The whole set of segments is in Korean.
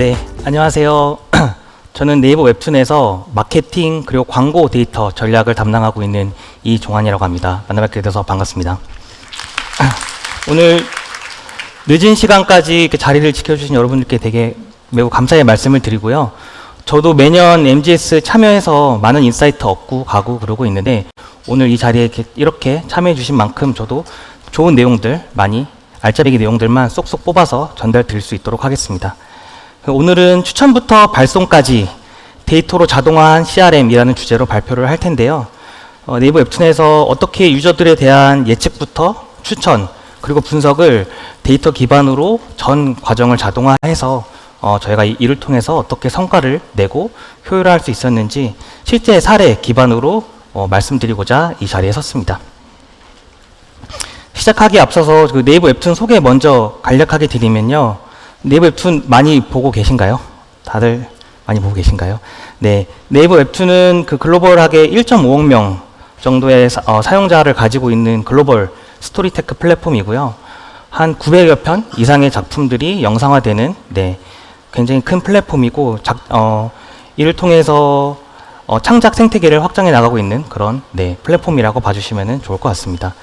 네, 안녕하세요. 저는 네이버 웹툰에서 마케팅 그리고 광고 데이터 전략을 담당하고 있는 이종환이라고 합니다. 만나뵙게 돼서 반갑습니다. 오늘 늦은 시간까지 이렇게 자리를 지켜주신 여러분들께 되게 매우 감사의 말씀을 드리고요. 저도 매년 MGS 참여해서 많은 인사이트 얻고 가고 그러고 있는데 오늘 이 자리에 이렇게 참여해 주신 만큼 저도 좋은 내용들, 많이 알짜배기 내용들만 쏙쏙 뽑아서 전달 드릴 수 있도록 하겠습니다. 오늘은 추천부터 발송까지 데이터로 자동화한 CRM이라는 주제로 발표를 할 텐데요. 네이버 웹툰에서 어떻게 유저들에 대한 예측부터 추천 그리고 분석을 데이터 기반으로 전 과정을 자동화해서 저희가 이를 통해서 어떻게 성과를 내고 효율화할 수 있었는지 실제 사례 기반으로 말씀드리고자 이 자리에 섰습니다. 시작하기에 앞서서 그 네이버 웹툰 소개 먼저 간략하게 드리면요. 네이버 웹툰 많이 보고 계신가요? 다들 많이 보고 계신가요? 네, 네이버 웹툰은 그 글로벌하게 1.5억 명 정도의 사용자를 가지고 있는 글로벌 스토리테크 플랫폼이고요. 한 900여 편 이상의 작품들이 영상화되는 굉장히 큰 플랫폼이고 이를 통해서 창작 생태계를 확장해 나가고 있는 그런 플랫폼이라고 봐주시면 좋을 것 같습니다.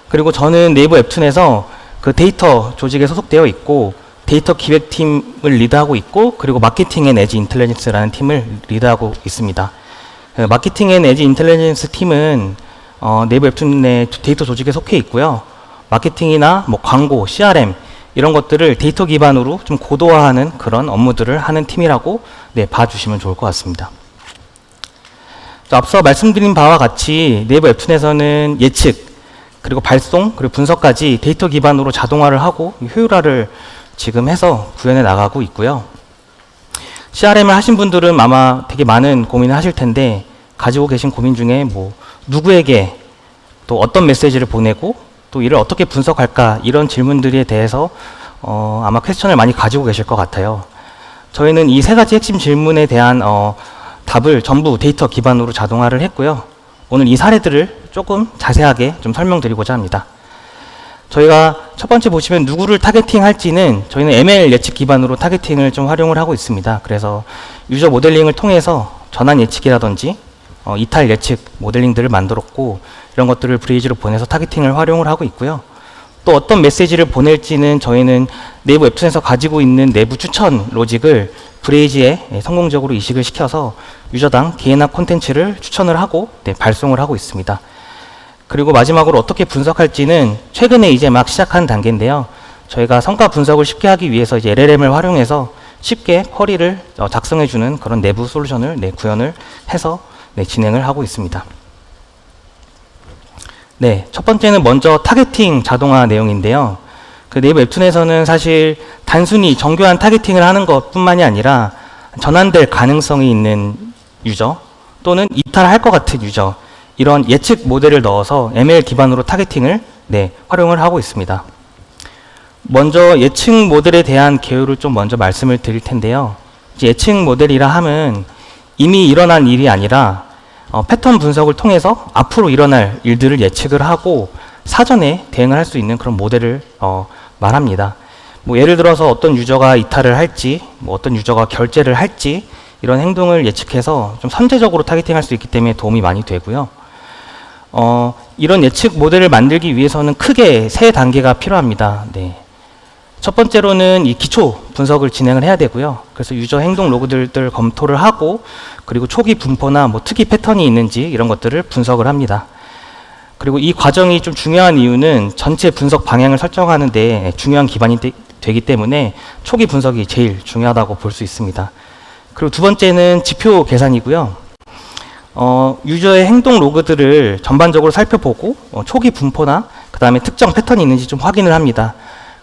그리고 저는 네이버 웹툰에서 그 데이터 조직에 소속되어 있고 데이터 기획팀을 리드하고 있고 그리고 마케팅 앤 에지 인텔리전스라는 팀을 리드하고 있습니다. 마케팅 앤 에지 인텔리전스 팀은 네이버 웹툰의 데이터 조직에 속해 있고요. 마케팅이나 뭐 광고, CRM 이런 것들을 데이터 기반으로 좀 고도화하는 그런 업무들을 하는 팀이라고 봐주시면 좋을 것 같습니다. 앞서 말씀드린 바와 같이 네이버 웹툰에서는 예측 그리고 발송 그리고 분석까지 데이터 기반으로 자동화를 하고 효율화를 지금 해서 구현해 나가고 있고요. CRM을 하신 분들은 아마 되게 많은 고민을 하실 텐데 가지고 계신 고민 중에 뭐 누구에게 또 어떤 메시지를 보내고 또 이를 어떻게 분석할까 이런 질문들에 대해서 아마 퀘스천을 많이 가지고 계실 것 같아요. 저희는 이 세 가지 핵심 질문에 대한 답을 전부 데이터 기반으로 자동화를 했고요. 오늘 이 사례들을 조금 자세하게 좀 설명드리고자 합니다. 저희가 첫 번째 보시면 누구를 타겟팅 할지는 저희는 ML 예측 기반으로 타겟팅을 좀 활용을 하고 있습니다. 그래서 유저 모델링을 통해서 전환 예측이라든지 이탈 예측 모델링들을 만들었고 이런 것들을 브레이즈로 보내서 타겟팅을 활용을 하고 있고요. 또 어떤 메시지를 보낼지는 저희는 네이버 웹툰에서 가지고 있는 내부 추천 로직을 브레이즈에 성공적으로 이식을 시켜서 유저당 개인화 콘텐츠를 추천을 하고 발송을 하고 있습니다. 그리고 마지막으로 어떻게 분석할지는 최근에 이제 막 시작한 단계인데요. 저희가 성과 분석을 쉽게 하기 위해서 이제 LLM을 활용해서 쉽게 쿼리를 작성해주는 그런 내부 솔루션을 구현을 해서 진행을 하고 있습니다. 첫 번째는 먼저 타겟팅 자동화 내용인데요. 그 네이버 웹툰에서는 사실 단순히 정교한 타겟팅을 하는 것뿐만이 아니라 전환될 가능성이 있는 유저 또는 이탈할 것 같은 유저 이런 예측 모델을 넣어서 ML 기반으로 타겟팅을 활용을 하고 있습니다. 먼저 예측 모델에 대한 개요를 좀 먼저 말씀을 드릴 텐데요. 예측 모델이라 함은 이미 일어난 일이 아니라 패턴 분석을 통해서 앞으로 일어날 일들을 예측을 하고 사전에 대응을 할 수 있는 그런 모델을 말합니다. 뭐 예를 들어서 어떤 유저가 이탈을 할지, 뭐 어떤 유저가 결제를 할지 이런 행동을 예측해서 좀 선제적으로 타겟팅할 수 있기 때문에 도움이 많이 되고요. 이런 예측 모델을 만들기 위해서는 크게 세 단계가 필요합니다. 첫 번째로는 이 기초 분석을 진행을 해야 되고요. 그래서 유저 행동 로그들을 검토를 하고 그리고 초기 분포나 뭐 특이 패턴이 있는지 이런 것들을 분석을 합니다. 그리고 이 과정이 좀 중요한 이유는 전체 분석 방향을 설정하는 데 중요한 기반이 되기 때문에 초기 분석이 제일 중요하다고 볼 수 있습니다. 그리고 두 번째는 지표 계산이고요. 유저의 행동 로그들을 전반적으로 살펴보고 초기 분포나 그 다음에 특정 패턴이 있는지 좀 확인을 합니다.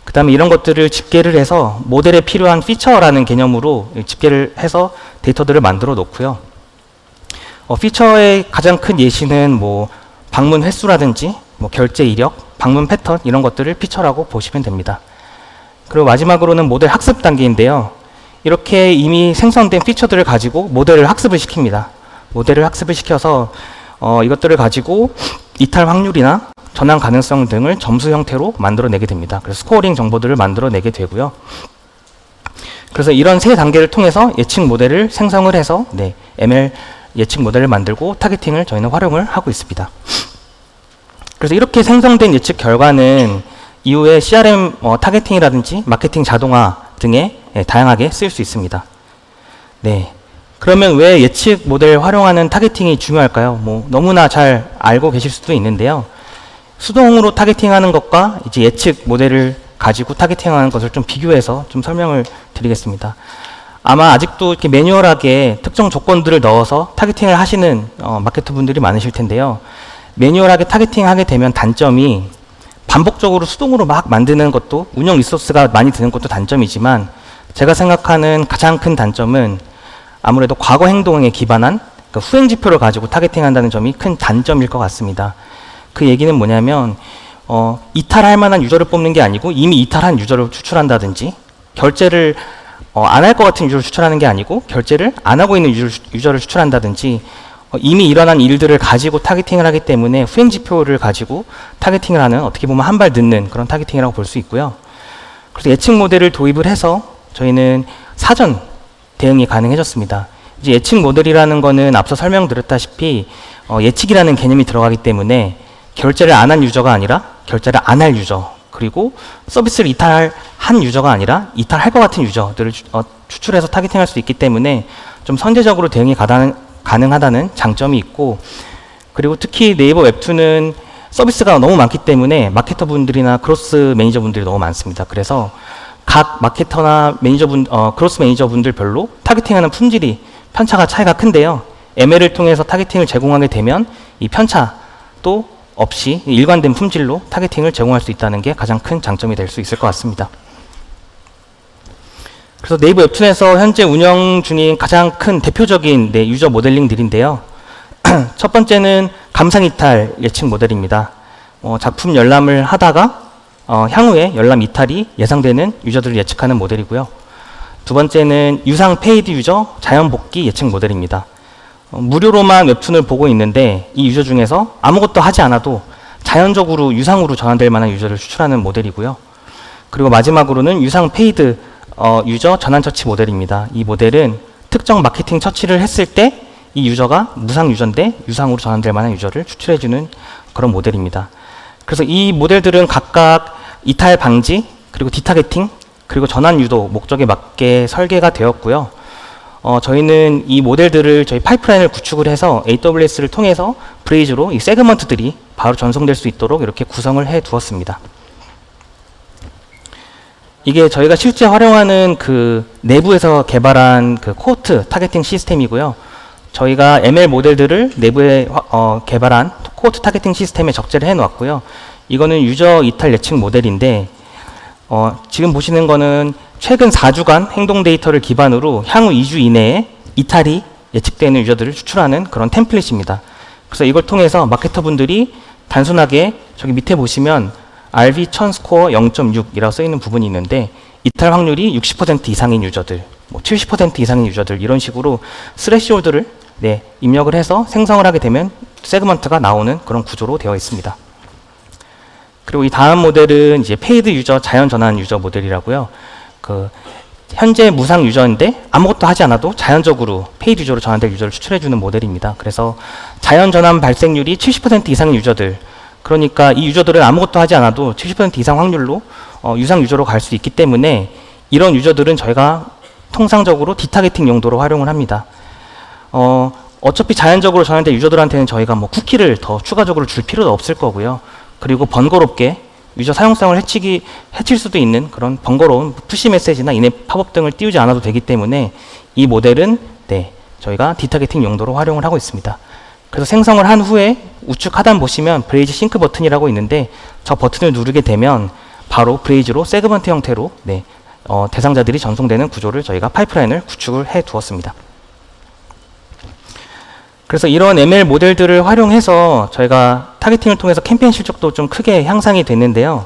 그 다음에 이런 것들을 집계를 해서 모델에 필요한 피처라는 개념으로 집계를 해서 데이터들을 만들어 놓고요. 피처의 가장 큰 예시는 뭐 방문 횟수라든지 뭐 결제 이력, 방문 패턴 이런 것들을 피처라고 보시면 됩니다. 그리고 마지막으로는 모델 학습 단계인데요. 이렇게 이미 생성된 피처들을 가지고 모델을 학습을 시킵니다. 모델을 학습을 시켜서 이것들을 가지고 이탈 확률이나 전환 가능성 등을 점수 형태로 만들어내게 됩니다. 그래서 스코어링 정보들을 만들어내게 되고요. 그래서 이런 세 단계를 통해서 예측 모델을 생성을 해서 ML 예측 모델을 만들고 타겟팅을 저희는 활용을 하고 있습니다. 그래서 이렇게 생성된 예측 결과는 이후에 CRM 타겟팅이라든지 마케팅 자동화 등에 다양하게 쓰일 수 있습니다. 그러면 왜 예측 모델 활용하는 타겟팅이 중요할까요? 너무나 잘 알고 계실 수도 있는데요. 수동으로 타겟팅하는 것과 이제 예측 모델을 가지고 타겟팅하는 것을 좀 비교해서 좀 설명을 드리겠습니다. 아마 아직도 이렇게 매뉴얼하게 특정 조건들을 넣어서 타겟팅을 하시는 마케터 분들이 많으실 텐데요. 매뉴얼하게 타겟팅하게 되면 단점이 반복적으로 수동으로 막 만드는 것도 운영 리소스가 많이 드는 것도 단점이지만 제가 생각하는 가장 큰 단점은 아무래도 과거 행동에 기반한 후행 지표를 가지고 타겟팅한다는 점이 큰 단점일 것 같습니다. 그 얘기는 뭐냐면 이탈할 만한 유저를 뽑는 게 아니고 이미 이탈한 유저를 추출한다든지 결제를 안 할 것 같은 유저를 추출하는 게 아니고 결제를 안 하고 있는 유저를 추출한다든지 이미 일어난 일들을 가지고 타겟팅을 하기 때문에 후행 지표를 가지고 타겟팅을 하는 어떻게 보면 한 발 늦는 그런 타겟팅이라고 볼 수 있고요. 그래서 예측 모델을 도입을 해서 저희는 사전 대응이 가능해졌습니다. 이제 예측 모델이라는 거는 앞서 설명드렸다시피 예측이라는 개념이 들어가기 때문에 결제를 안 한 유저가 아니라 결제를 안 할 유저, 그리고 서비스를 이탈한 유저가 아니라 이탈할 것 같은 유저들을 추출해서 타겟팅할 수 있기 때문에 좀 선제적으로 대응이 가능하다는 장점이 있고, 그리고 특히 네이버 웹툰은 서비스가 너무 많기 때문에 마케터 분들이나 크로스 매니저 분들이 너무 많습니다. 그래서 각 마케터나 크로스 매니저 분들별로 타겟팅하는 품질이 편차가 차이가 큰데요. ML을 통해서 타겟팅을 제공하게 되면 이 편차도 없이 일관된 품질로 타겟팅을 제공할 수 있다는 게 가장 큰 장점이 될 수 있을 것 같습니다. 그래서 네이버 웹툰에서 현재 운영 중인 가장 큰 대표적인 유저 모델링들인데요. 첫 번째는 감상 이탈 예측 모델입니다. 작품 열람을 하다가 향후에 열람 이탈이 예상되는 유저들을 예측하는 모델이고요. 두 번째는 유상 페이드 유저 자연 복귀 예측 모델입니다. 무료로만 웹툰을 보고 있는데 이 유저 중에서 아무것도 하지 않아도 자연적으로 유상으로 전환될 만한 유저를 추출하는 모델이고요. 그리고 마지막으로는 유상 페이드 유저 전환 처치 모델입니다. 이 모델은 특정 마케팅 처치를 했을 때 이 유저가 무상 유저인데 유상으로 전환될 만한 유저를 추출해주는 그런 모델입니다. 그래서 이 모델들은 각각 이탈 방지, 그리고 디타겟팅, 그리고 전환 유도 목적에 맞게 설계가 되었고요. 저희는 이 모델들을 저희 파이프라인을 구축을 해서 AWS를 통해서 브레이즈로 이 세그먼트들이 바로 전송될 수 있도록 이렇게 구성을 해 두었습니다. 이게 저희가 실제 활용하는 그 내부에서 개발한 그 코호트 타겟팅 시스템이고요. 저희가 ML 모델들을 내부에 개발한 코호트 타겟팅 시스템에 적재를 해 놓았고요. 이거는 유저 이탈 예측 모델인데 지금 보시는 거는 최근 4주간 행동 데이터를 기반으로 향후 2주 이내에 이탈이 예측되는 유저들을 추출하는 그런 템플릿입니다. 그래서 이걸 통해서 마케터 분들이 단순하게 저기 밑에 보시면 RV1000 스코어 0.6이라고 써 있는 부분이 있는데 이탈 확률이 60% 이상인 유저들, 70% 이상인 유저들 이런 식으로 스레시홀드를 입력을 해서 생성을 하게 되면 세그먼트가 나오는 그런 구조로 되어 있습니다. 그리고 이 다음 모델은 이제 페이드 유저 자연 전환 유저 모델이라고요. 현재 무상 유저인데 아무것도 하지 않아도 자연적으로 페이드 유저로 전환될 유저를 추출해주는 모델입니다. 그래서 자연 전환 발생률이 70% 이상인 유저들, 그러니까 이 유저들은 아무것도 하지 않아도 70% 이상 확률로 유상 유저로 갈 수 있기 때문에 이런 유저들은 저희가 통상적으로 디타겟팅 용도로 활용을 합니다. 어차피 자연적으로 전환된 유저들한테는 저희가 쿠키를 더 추가적으로 줄 필요도 없을 거고요. 그리고 번거롭게 유저 사용성을 해칠 수도 있는 그런 번거로운 푸시 메시지나 인앱 팝업 등을 띄우지 않아도 되기 때문에 이 모델은 저희가 디타겟팅 용도로 활용을 하고 있습니다. 그래서 생성을 한 후에 우측 하단 보시면 브레이즈 싱크 버튼이라고 있는데 저 버튼을 누르게 되면 바로 브레이즈로 세그먼트 형태로 대상자들이 전송되는 구조를 저희가 파이프라인을 구축을 해 두었습니다. 그래서 이런 ML 모델들을 활용해서 저희가 타겟팅을 통해서 캠페인 실적도 좀 크게 향상이 됐는데요.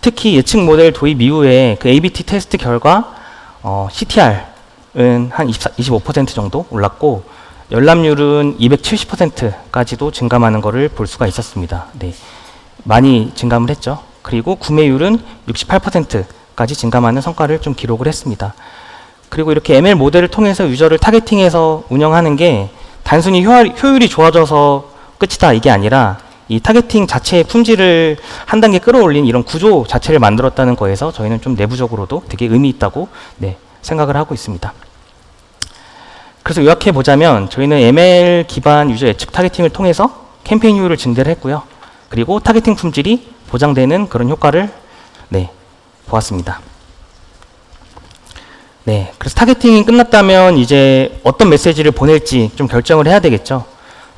특히 예측 모델 도입 이후에 그 ABT 테스트 결과 CTR은 한 25% 정도 올랐고 열람률은 270%까지도 증감하는 것을 볼 수가 있었습니다. 많이 증감을 했죠. 그리고 구매율은 68%까지 증감하는 성과를 좀 기록을 했습니다. 그리고 이렇게 ML 모델을 통해서 유저를 타겟팅해서 운영하는 게 단순히 효율이 좋아져서 끝이다 이게 아니라 이 타겟팅 자체의 품질을 한 단계 끌어올린 이런 구조 자체를 만들었다는 거에서 저희는 좀 내부적으로도 되게 의미 있다고 생각을 하고 있습니다. 그래서 요약해 보자면 저희는 ML 기반 유저 예측 타겟팅을 통해서 캠페인 효율을 증대를 했고요. 그리고 타겟팅 품질이 보장되는 그런 효과를 보았습니다. 그래서 타겟팅이 끝났다면 이제 어떤 메시지를 보낼지 좀 결정을 해야 되겠죠.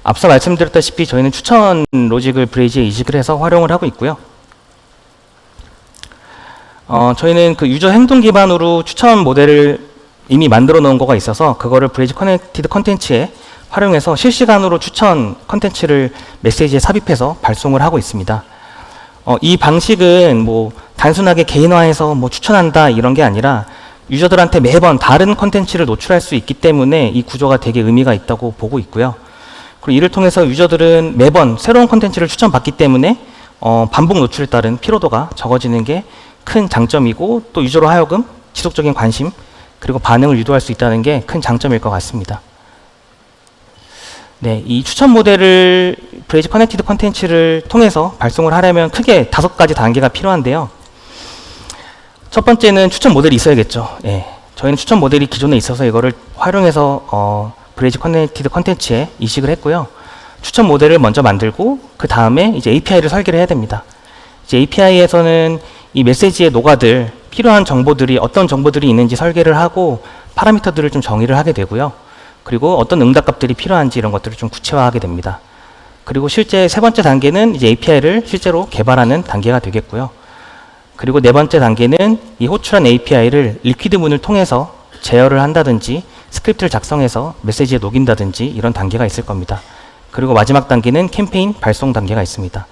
앞서 말씀드렸다시피 저희는 추천 로직을 브레이즈에 이식을 해서 활용을 하고 있고요. 저희는 그 유저 행동 기반으로 추천 모델을 이미 만들어 놓은 거가 있어서 그거를 브레이즈 커넥티드 컨텐츠에 활용해서 실시간으로 추천 컨텐츠를 메시지에 삽입해서 발송을 하고 있습니다. 이 방식은 뭐 단순하게 개인화해서 뭐 추천한다 이런 게 아니라 유저들한테 매번 다른 컨텐츠를 노출할 수 있기 때문에 이 구조가 되게 의미가 있다고 보고 있고요. 그리고 이를 통해서 유저들은 매번 새로운 컨텐츠를 추천받기 때문에 반복 노출에 따른 피로도가 적어지는 게 큰 장점이고 또 유저로 하여금 지속적인 관심 그리고 반응을 유도할 수 있다는 게 큰 장점일 것 같습니다. 이 추천 모델을 브레이즈 커넥티드 컨텐츠를 통해서 발송을 하려면 크게 5가지 단계가 필요한데요. 첫 번째는 추천 모델이 있어야겠죠. 저희는 추천 모델이 기존에 있어서 이거를 활용해서 브레이즈 커넥티드 컨텐츠에 이식을 했고요. 추천 모델을 먼저 만들고 그 다음에 이제 API를 설계를 해야 됩니다. 이제 API에서는 이 메시지에 녹아들 필요한 정보들이 어떤 정보들이 있는지 설계를 하고 파라미터들을 좀 정의를 하게 되고요. 그리고 어떤 응답값들이 필요한지 이런 것들을 좀 구체화하게 됩니다. 그리고 실제 세 번째 단계는 이제 API를 실제로 개발하는 단계가 되겠고요. 그리고 네 번째 단계는 이 호출한 API를 리퀴드문을 통해서 제어를 한다든지 스크립트를 작성해서 메시지에 녹인다든지 이런 단계가 있을 겁니다. 그리고 마지막 단계는 캠페인 발송 단계가 있습니다.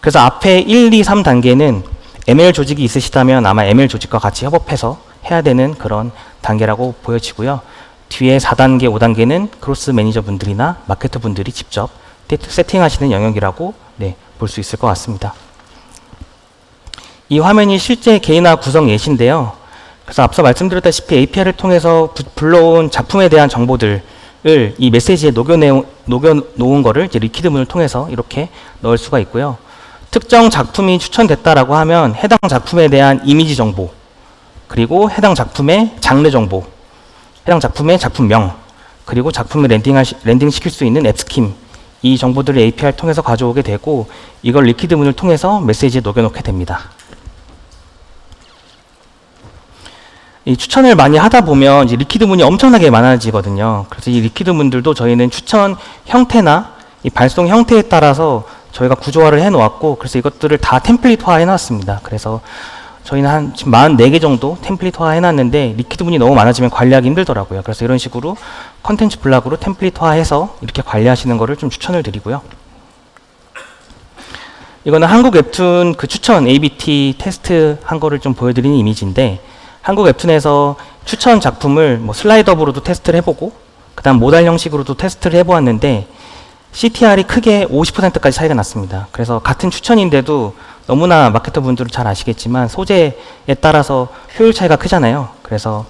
그래서 앞에 1, 2, 3단계는 ML 조직이 있으시다면 아마 ML 조직과 같이 협업해서 해야 되는 그런 단계라고 보여지고요. 뒤에 4단계, 5단계는 크로스 매니저 분들이나 마케터 분들이 직접 세팅하시는 영역이라고 볼 수 있을 것 같습니다. 이 화면이 실제 개인화 구성 예시인데요. 그래서 앞서 말씀드렸다시피 API를 통해서 불러온 작품에 대한 정보들을 이 메시지에 녹여놓은 거를 이제 리퀴드문을 통해서 이렇게 넣을 수가 있고요. 특정 작품이 추천됐다라고 하면 해당 작품에 대한 이미지 정보, 그리고 해당 작품의 장르 정보, 해당 작품의 작품명, 그리고 작품을 랜딩시킬 수 있는 앱스킴, 이 정보들을 API를 통해서 가져오게 되고 이걸 리퀴드문을 통해서 메시지에 녹여놓게 됩니다. 이 추천을 많이 하다 보면 이제 리퀴드문이 엄청나게 많아지거든요. 그래서 이 리퀴드문들도 저희는 추천 형태나 이 발송 형태에 따라서 저희가 구조화를 해놓았고 그래서 이것들을 다 템플릿화 해놨습니다. 그래서 저희는 한 지금 44개 정도 템플릿화 해놨는데 리퀴드문이 너무 많아지면 관리하기 힘들더라고요. 그래서 이런 식으로 컨텐츠 블락으로 템플릿화해서 이렇게 관리하시는 거를 좀 추천을 드리고요. 이거는 한국 웹툰 그 추천 ABT 테스트 한 거를 좀 보여드리는 이미지인데 한국 웹툰에서 추천 작품을 뭐 슬라이드업으로도 테스트를 해보고 그 다음 모달 형식으로도 테스트를 해보았는데 CTR이 크게 50%까지 차이가 났습니다. 그래서 같은 추천인데도 너무나 마케터 분들은 잘 아시겠지만 소재에 따라서 효율 차이가 크잖아요. 그래서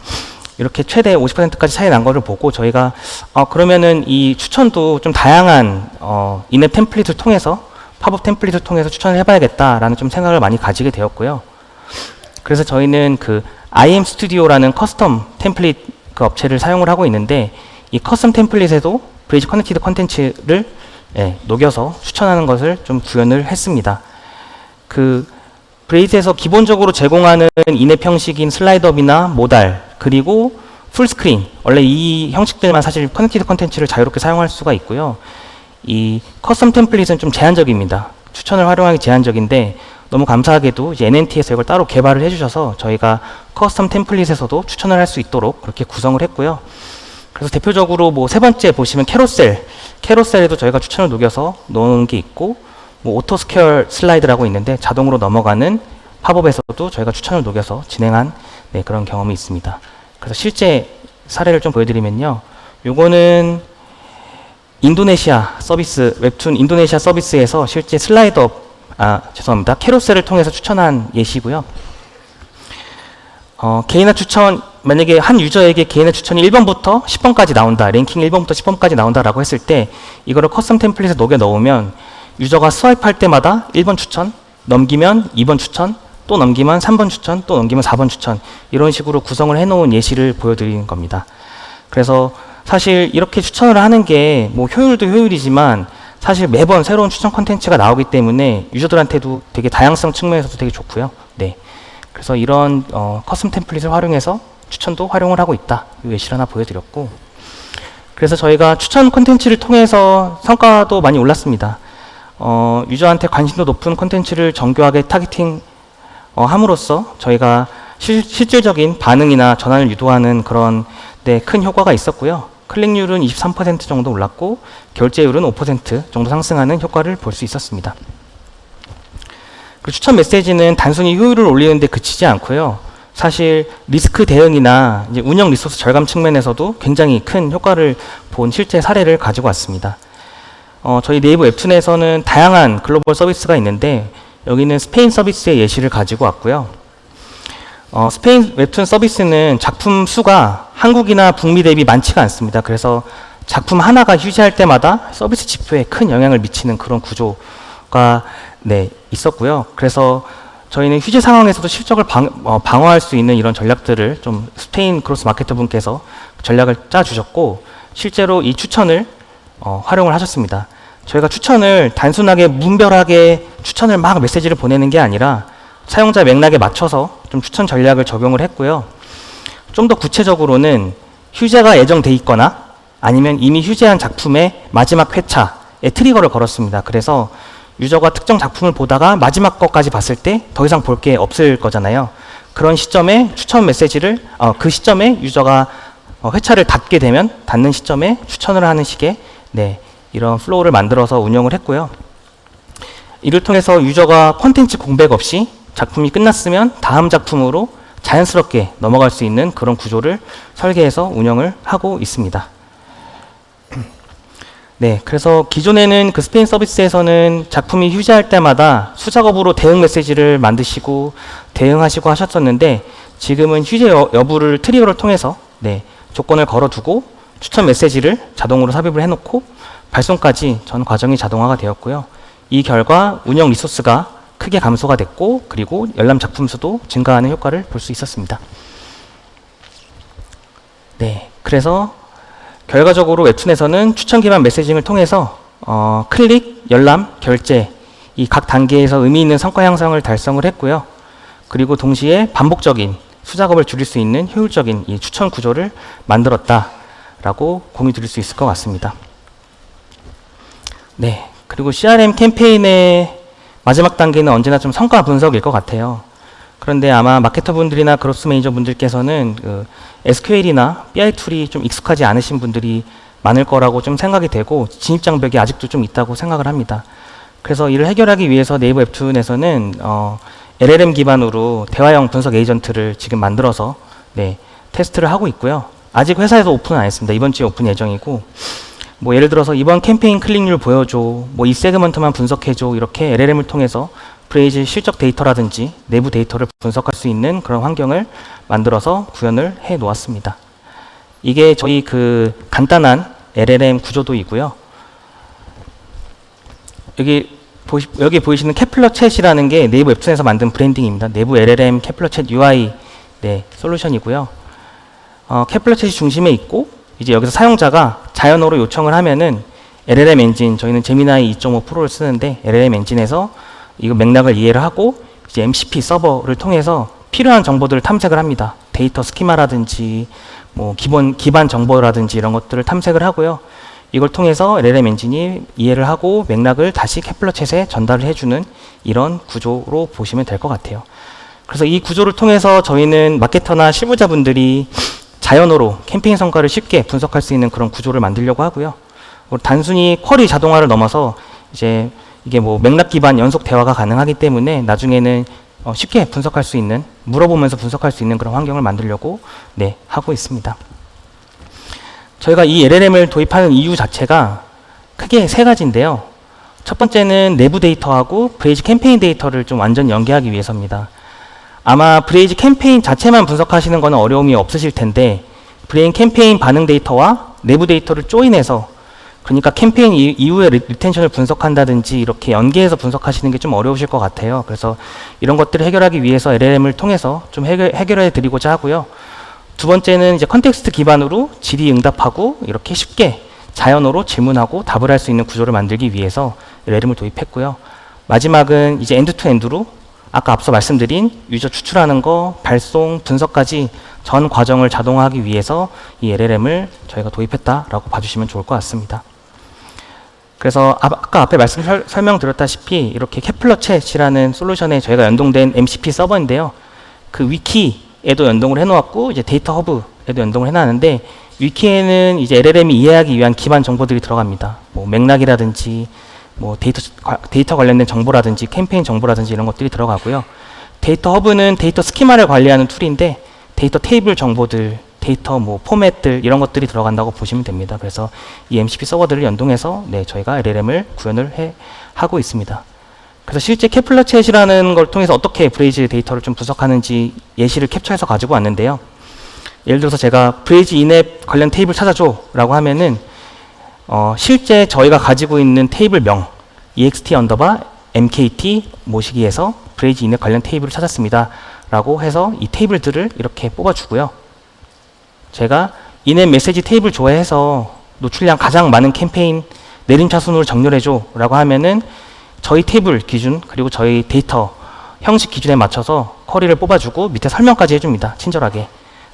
이렇게 최대 50%까지 차이 난 거를 보고 저희가 그러면은 이 추천도 좀 다양한 인앱 템플릿을 통해서 팝업 템플릿을 통해서 추천을 해봐야겠다라는 좀 생각을 많이 가지게 되었고요. 그래서 저희는 그 IM 스튜디오라는 커스텀 템플릿 그 업체를 사용을 하고 있는데 이 커스텀 템플릿에도 브레이즈 커넥티드 컨텐츠를 녹여서 추천하는 것을 좀 구현을 했습니다. 그 브레이즈에서 기본적으로 제공하는 인앱 형식인 슬라이드업이나 모달 그리고 풀스크린 원래 이 형식들만 사실 커넥티드 컨텐츠를 자유롭게 사용할 수가 있고요. 이 커스텀 템플릿은 좀 제한적입니다. 추천을 활용하기 제한적인데 너무 감사하게도 이제 NNT에서 이걸 따로 개발을 해주셔서 저희가 커스텀 템플릿에서도 추천을 할 수 있도록 그렇게 구성을 했고요. 그래서 대표적으로 뭐 세 번째 보시면 캐로셀에도 저희가 추천을 녹여서 넣은 게 있고 뭐 오토 스퀘어 슬라이드라고 있는데 자동으로 넘어가는 팝업에서도 저희가 추천을 녹여서 진행한 그런 경험이 있습니다. 그래서 실제 사례를 좀 보여드리면요. 요거는 인도네시아 서비스, 웹툰 인도네시아 서비스에서 실제 죄송합니다. 캐로셀을 통해서 추천한 예시고요. 개인화 추천 만약에 한 유저에게 개인의 추천이 1번부터 10번까지 나온다, 랭킹 1번부터 10번까지 나온다라고 했을 때 이거를 커스텀 템플릿에 녹여 넣으면 유저가 스와이프할 때마다 1번 추천, 넘기면 2번 추천, 또 넘기면 3번 추천, 또 넘기면 4번 추천, 이런 식으로 구성을 해놓은 예시를 보여드리는 겁니다. 그래서 사실 이렇게 추천을 하는 게 뭐 효율도 효율이지만 사실 매번 새로운 추천 콘텐츠가 나오기 때문에 유저들한테도 되게 다양성 측면에서도 되게 좋고요. 네. 그래서 이런 커스텀 템플릿을 활용해서 추천도 활용을 하고 있다. 이 예시를 하나 보여드렸고, 그래서 저희가 추천 콘텐츠를 통해서 성과도 많이 올랐습니다. 유저한테 관심도 높은 콘텐츠를 정교하게 타겟팅 함으로써 저희가 실질적인 반응이나 전환을 유도하는 그런 큰 효과가 있었고요. 클릭률은 23% 정도 올랐고 결제율은 5% 정도 상승하는 효과를 볼 수 있었습니다. 그리고 추천 메시지는 단순히 효율을 올리는 데 그치지 않고요. 사실 리스크 대응이나 이제 운영 리소스 절감 측면에서도 굉장히 큰 효과를 본 실제 사례를 가지고 왔습니다. 저희 네이버 웹툰에서는 다양한 글로벌 서비스가 있는데 여기는 스페인 서비스의 예시를 가지고 왔고요. 스페인 웹툰 서비스는 작품 수가 한국이나 북미 대비 많지가 않습니다. 그래서 작품 하나가 휴지할 때마다 서비스 지표에 큰 영향을 미치는 그런 구조가 있었고요. 그래서 저희는 휴지 상황에서도 실적을 방어할 수 있는 이런 전략들을 좀 스페인 크로스 마케터 분께서 전략을 짜주셨고 실제로 이 추천을 활용을 하셨습니다. 저희가 추천을 단순하게 무분별하게 추천을 막 메시지를 보내는 게 아니라 사용자 맥락에 맞춰서 좀 추천 전략을 적용을 했고요. 좀 더 구체적으로는 휴재가 예정돼 있거나 아니면 이미 휴재한 작품의 마지막 회차에 트리거를 걸었습니다. 그래서 유저가 특정 작품을 보다가 마지막 것까지 봤을 때 더 이상 볼 게 없을 거잖아요. 그런 시점에 추천 메시지를 그 시점에 유저가 회차를 닫게 되면 닫는 시점에 추천을 하는 식의 이런 플로우를 만들어서 운영을 했고요. 이를 통해서 유저가 콘텐츠 공백 없이 작품이 끝났으면 다음 작품으로 자연스럽게 넘어갈 수 있는 그런 구조를 설계해서 운영을 하고 있습니다. 그래서 기존에는 그 스페인 서비스에서는 작품이 휴지할 때마다 수작업으로 대응 메시지를 만드시고 대응하시고 하셨었는데 지금은 휴지 여부를 트리거를 통해서 조건을 걸어두고 추천 메시지를 자동으로 삽입을 해놓고 발송까지 전 과정이 자동화가 되었고요. 이 결과 운영 리소스가 크게 감소가 됐고 그리고 열람 작품 수도 증가하는 효과를 볼 수 있었습니다. 그래서 결과적으로 웹툰에서는 추천 기반 메시징을 통해서 클릭, 열람, 결제 이 각 단계에서 의미 있는 성과 향상을 달성을 했고요. 그리고 동시에 반복적인 수작업을 줄일 수 있는 효율적인 이 추천 구조를 만들었다라고 공유 드릴 수 있을 것 같습니다. 그리고 CRM 캠페인의 마지막 단계는 언제나 좀 성과 분석일 것 같아요. 그런데 아마 마케터 분들이나 그로스 매니저 분들께서는 SQL이나 BI 툴이 좀 익숙하지 않으신 분들이 많을 거라고 좀 생각이 되고 진입 장벽이 아직도 좀 있다고 생각을 합니다. 그래서 이를 해결하기 위해서 네이버 웹툰에서는 LLM 기반으로 대화형 분석 에이전트를 지금 만들어서 테스트를 하고 있고요. 아직 회사에서 오픈은 안 했습니다. 이번 주에 오픈 예정이고 뭐 예를 들어서 이번 캠페인 클릭률 보여줘, 뭐 이 세그먼트만 분석해줘 이렇게 LLM을 통해서 브레이즈 실적 데이터라든지 내부 데이터를 분석할 수 있는 그런 환경을 만들어서 구현을 해 놓았습니다. 이게 저희 그 간단한 LLM 구조도이고요. 여기 보이시는 케플러 챗이라는 게 네이버 웹툰에서 만든 브랜딩입니다. 내부 LLM 케플러 챗 UI 솔루션이고요. 케플러 챗이 중심에 있고 이제 여기서 사용자가 자연어로 요청을 하면은 LLM 엔진, 저희는 제미나이 2.5 프로를 쓰는데 LLM 엔진에서 이거 맥락을 이해를 하고 이제 MCP 서버를 통해서 필요한 정보들을 탐색을 합니다. 데이터 스키마라든지 뭐 기반 정보라든지 이런 것들을 탐색을 하고요. 이걸 통해서 LLM 엔진이 이해를 하고 맥락을 다시 케플러 챗에 전달을 해주는 이런 구조로 보시면 될 것 같아요. 그래서 이 구조를 통해서 저희는 마케터나 실무자분들이 자연어로 캠페인 성과를 쉽게 분석할 수 있는 그런 구조를 만들려고 하고요. 단순히 쿼리 자동화를 넘어서 이제 이게 뭐 맥락 기반 연속 대화가 가능하기 때문에 나중에는 쉽게 분석할 수 있는, 물어보면서 분석할 수 있는 그런 환경을 만들려고 하고 있습니다. 저희가 이 LLM을 도입하는 이유 자체가 크게 세 가지인데요. 첫 번째는 내부 데이터하고 브레이즈 캠페인 데이터를 좀 완전히 연계하기 위해서입니다. 아마 브레이즈 캠페인 자체만 분석하시는 거는 어려움이 없으실 텐데 브레인 캠페인 반응 데이터와 내부 데이터를 조인해서 그러니까 캠페인 이후에 리텐션을 분석한다든지 이렇게 연계해서 분석하시는 게 좀 어려우실 것 같아요. 그래서 이런 것들을 해결하기 위해서 LLM을 통해서 좀 해결해 드리고자 하고요. 두 번째는 이제 컨텍스트 기반으로 질의응답하고 이렇게 쉽게 자연어로 질문하고 답을 할 수 있는 구조를 만들기 위해서 LLM을 도입했고요. 마지막은 이제 엔드투엔드로 아까 앞서 말씀드린 유저 추출하는 거, 발송, 분석까지 전 과정을 자동화하기 위해서 이 LLM을 저희가 도입했다라고 봐주시면 좋을 것 같습니다. 그래서 아까 앞에 설명드렸다시피 이렇게 케플러 챗이라는 솔루션에 저희가 연동된 MCP 서버인데요. 그 위키에도 연동을 해놓았고 이제 데이터 허브에도 연동을 해놨는데 위키에는 이제 LLM이 이해하기 위한 기반 정보들이 들어갑니다. 뭐 맥락이라든지 뭐 데이터 관련된 정보라든지 캠페인 정보라든지 이런 것들이 들어가고요. 데이터 허브는 데이터 스키마를 관리하는 툴인데 데이터 테이블 정보들, 데이터 뭐 포맷들 이런 것들이 들어간다고 보시면 됩니다. 그래서 이 MCP 서버들을 연동해서 저희가 LLM을 구현을 하고 있습니다. 그래서 실제 케플러 챗이라는 걸 통해서 어떻게 브레이즈 데이터를 좀 분석하는지 예시를 캡처해서 가지고 왔는데요. 예를 들어서 제가 브레이즈 인앱 관련 테이블 찾아줘 라고 하면은 실제 저희가 가지고 있는 테이블명 ext_mkt 모시기에서 브레이즈 인앱 관련 테이블을 찾았습니다 라고 해서 이 테이블들을 이렇게 뽑아주고요. 제가 인앱 메시지 테이블 조회해서 노출량 가장 많은 캠페인 내림차순으로 정렬해줘 라고 하면은 저희 테이블 기준 그리고 저희 데이터 형식 기준에 맞춰서 쿼리를 뽑아주고 밑에 설명까지 해줍니다. 친절하게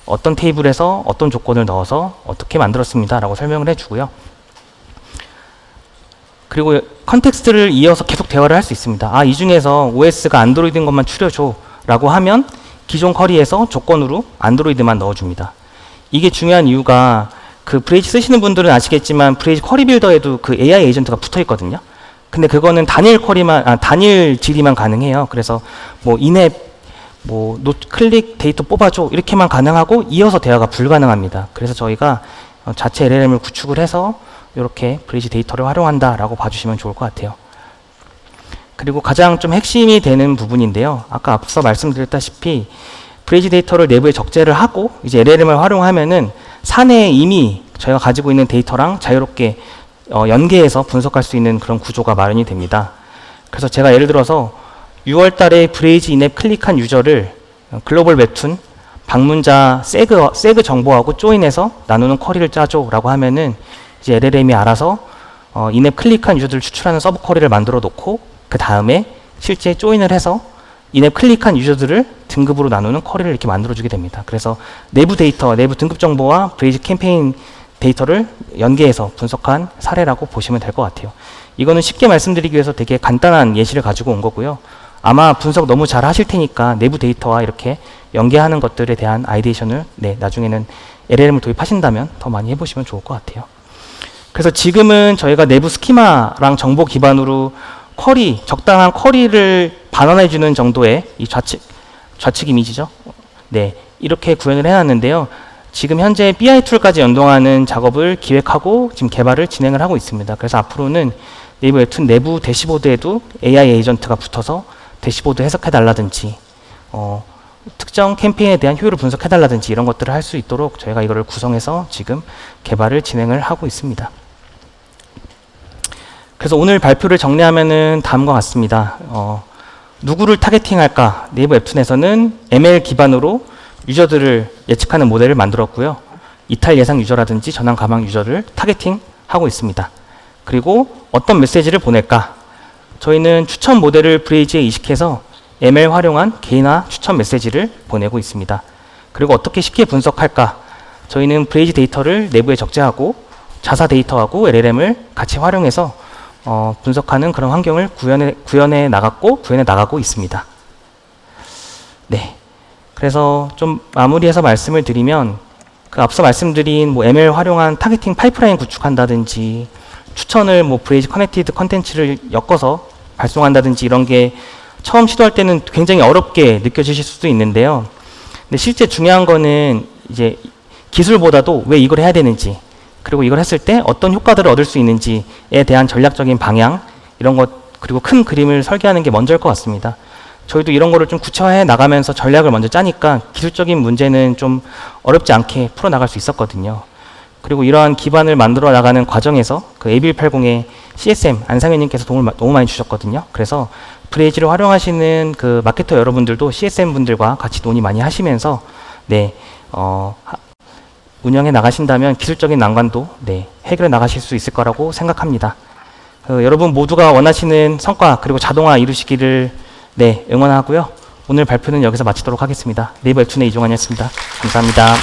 어떤 테이블에서 어떤 조건을 넣어서 어떻게 만들었습니다 라고 설명을 해주고요. 그리고 컨텍스트를 이어서 계속 대화를 할 수 있습니다. 이 중에서 OS가 안드로이드인 것만 추려줘 라고 하면 기존 쿼리에서 조건으로 안드로이드만 넣어줍니다. 이게 중요한 이유가 그 브레이즈 쓰시는 분들은 아시겠지만 브레이즈 쿼리 빌더에도 그 AI 에이전트가 붙어 있거든요. 근데 그거는 단일 질의만 가능해요. 그래서 뭐 인앱, 뭐 클릭 데이터 뽑아줘 이렇게만 가능하고 이어서 대화가 불가능합니다. 그래서 저희가 자체 LLM을 구축을 해서 이렇게 브레이즈 데이터를 활용한다라고 봐주시면 좋을 것 같아요. 그리고 가장 좀 핵심이 되는 부분인데요. 아까 앞서 말씀드렸다시피 브레이즈 데이터를 내부에 적재를 하고 이제 LLM을 활용하면은 사내에 이미 저희가 가지고 있는 데이터랑 자유롭게 연계해서 분석할 수 있는 그런 구조가 마련이 됩니다. 그래서 제가 예를 들어서 6월 달에 브레이즈 인앱 클릭한 유저를 글로벌 웹툰 방문자 세그 정보하고 조인해서 나누는 쿼리를 짜줘 라고 하면은 이제 LLM이 알아서 인앱 클릭한 유저들을 추출하는 서브 쿼리를 만들어 놓고 그 다음에 실제 조인을 해서 인앱 클릭한 유저들을 등급으로 나누는 쿼리를 이렇게 만들어주게 됩니다. 그래서 내부 데이터, 내부 등급 정보와 브레이즈 캠페인 데이터를 연계해서 분석한 사례라고 보시면 될 것 같아요. 이거는 쉽게 말씀드리기 위해서 되게 간단한 예시를 가지고 온 거고요. 아마 분석 너무 잘 하실 테니까 내부 데이터와 이렇게 연계하는 것들에 대한 아이디에이션을 나중에는 LLM을 도입하신다면 더 많이 해보시면 좋을 것 같아요. 그래서 지금은 저희가 내부 스키마랑 정보 기반으로 적당한 쿼리를 반환해주는 정도의 이 좌측 이미지죠. 이렇게 구현을 해놨는데요. 지금 현재 BI 툴까지 연동하는 작업을 기획하고 지금 개발을 진행을 하고 있습니다. 그래서 앞으로는 네이버 웹툰 내부 대시보드에도 AI 에이전트가 붙어서 대시보드 해석해달라든지 특정 캠페인에 대한 효율을 분석해달라든지 이런 것들을 할 수 있도록 저희가 이거를 구성해서 지금 개발을 진행을 하고 있습니다. 그래서 오늘 발표를 정리하면은 다음과 같습니다. 누구를 타겟팅할까? 네이버 웹툰에서는 ML 기반으로 유저들을 예측하는 모델을 만들었고요. 이탈 예상 유저라든지 전환 가망 유저를 타겟팅하고 있습니다. 그리고 어떤 메시지를 보낼까? 저희는 추천 모델을 브레이즈에 이식해서 ML 활용한 개인화 추천 메시지를 보내고 있습니다. 그리고 어떻게 쉽게 분석할까? 저희는 브레이즈 데이터를 내부에 적재하고 자사 데이터하고 LLM을 같이 활용해서 분석하는 그런 환경을 구현해 나가고 있습니다. 그래서 좀 마무리해서 말씀을 드리면 그 앞서 말씀드린 ML 활용한 타겟팅 파이프라인 구축한다든지 추천을 브레이즈 커넥티드 컨텐츠를 엮어서 발송한다든지 이런 게 처음 시도할 때는 굉장히 어렵게 느껴지실 수도 있는데요. 근데 실제 중요한 거는 이제 기술보다도 왜 이걸 해야 되는지 그리고 이걸 했을 때 어떤 효과들을 얻을 수 있는지에 대한 전략적인 방향 이런 것 그리고 큰 그림을 설계하는 게 먼저일 것 같습니다. 저희도 이런 거를 좀 구체화해 나가면서 전략을 먼저 짜니까 기술적인 문제는 좀 어렵지 않게 풀어나갈 수 있었거든요. 그리고 이러한 기반을 만들어 나가는 과정에서 그 AB180의 CSM 안상현님께서 도움을 너무 많이 주셨거든요. 그래서 브레이지를 활용하시는 그 마케터 여러분들도 CSM 분들과 같이 논의 많이 하시면서 네, 운영해 나가신다면 기술적인 난관도 네, 해결해 나가실 수 있을 거라고 생각합니다. 여러분 모두가 원하시는 성과 그리고 자동화 이루시기를 네, 응원하고요. 오늘 발표는 여기서 마치도록 하겠습니다. 네이버 웹툰의 이종환이었습니다. 감사합니다.